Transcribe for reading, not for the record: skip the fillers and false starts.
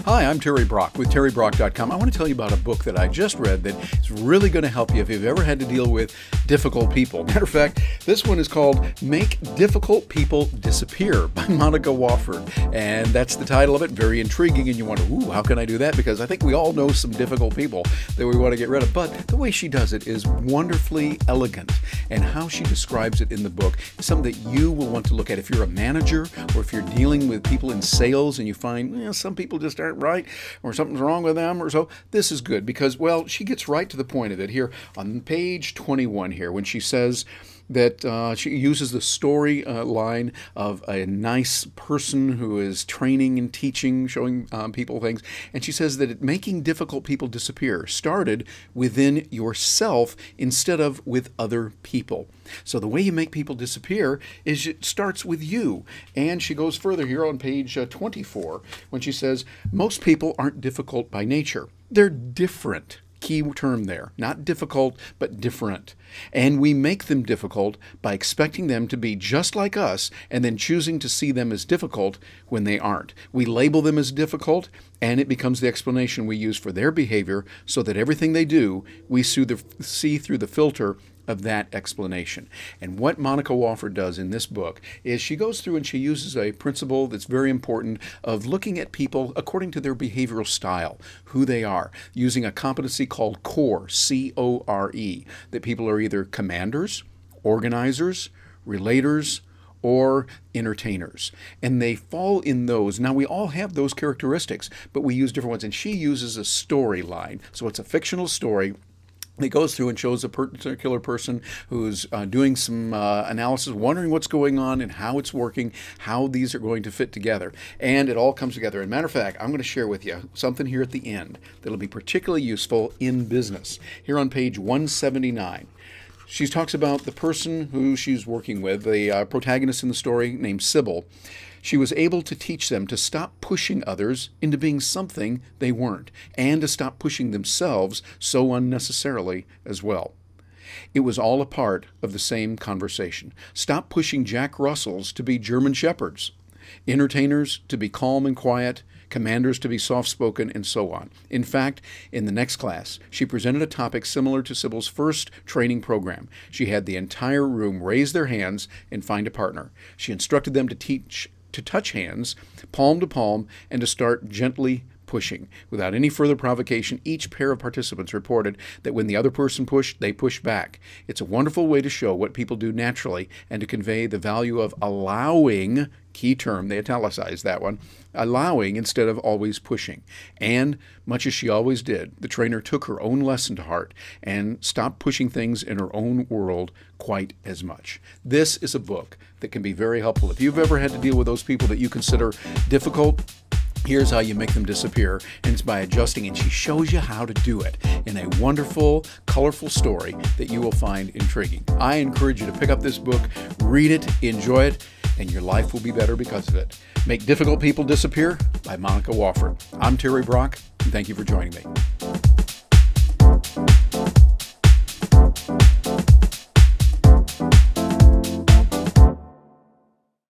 Hi, I'm Terry Brock with terrybrock.com. I want to tell you about a book that I just read that is really going to help you if you've ever had to deal with difficult people. Matter of fact, this one is called Make Difficult People Disappear by Monica Wofford. And that's the title of it. Very intriguing. And you wonder, ooh, how can I do that? Because I think we all know some difficult people that we want to get rid of. But the way she does it is wonderfully elegant. And how she describes it in the book is something that you will want to look at if you're a manager or if you're dealing with people in sales and you find some people just aren't right or something's wrong with them or so. This is good because, well, she gets right to the point of it here on page 21 here when she says that she uses the story line of a nice person who is training and teaching, showing people things. And she says that making difficult people disappear started within yourself instead of with other people. So the way you make people disappear is it starts with you. And she goes further here on page 24 when she says, most people aren't difficult by nature. They're different. Key term there, not difficult, but different. And we make them difficult by expecting them to be just like us and then choosing to see them as difficult when they aren't. We label them as difficult, and it becomes the explanation we use for their behavior so that everything they do, we see through the filter of that explanation. And what Monica Wofford does in this book is she goes through and she uses a principle that's very important of looking at people according to their behavioral style, who they are, using a competency called CORE, C-O-R-E, that people are either commanders, organizers, relators, or entertainers. And they fall in those. Now, we all have those characteristics, but we use different ones. And she uses a storyline. So it's a fictional story. It goes through and shows a particular person who's doing some analysis, wondering what's going on and how it's working, how these are going to fit together. And it all comes together. As a matter of fact, I'm going to share with you something here at the end that'll be particularly useful in business. Here on page 179. She talks about the person who she's working with, the protagonist in the story named Sybil. She was able to teach them to stop pushing others into being something they weren't, and to stop pushing themselves so unnecessarily as well. It was all a part of the same conversation. Stop pushing Jack Russells to be German Shepherds, entertainers to be calm and quiet, commanders to be soft-spoken, and so on. In fact, in the next class, she presented a topic similar to Sybil's first training program. She had the entire room raise their hands and find a partner. She instructed them to touch hands, palm to palm, and to start gently pushing. Without any further provocation, each pair of participants reported that when the other person pushed, they pushed back. It's a wonderful way to show what people do naturally and to convey the value of allowing, key term, they italicized that one, allowing instead of always pushing. And much as she always did, the trainer took her own lesson to heart and stopped pushing things in her own world quite as much. This is a book that can be very helpful. If you've ever had to deal with those people that you consider difficult, here's how you make them disappear, and it's by adjusting, and she shows you how to do it in a wonderful, colorful story that you will find intriguing. I encourage you to pick up this book, read it, enjoy it, and your life will be better because of it. Make Difficult People Disappear by Monica Wofford. I'm Terry Brock, and thank you for joining me.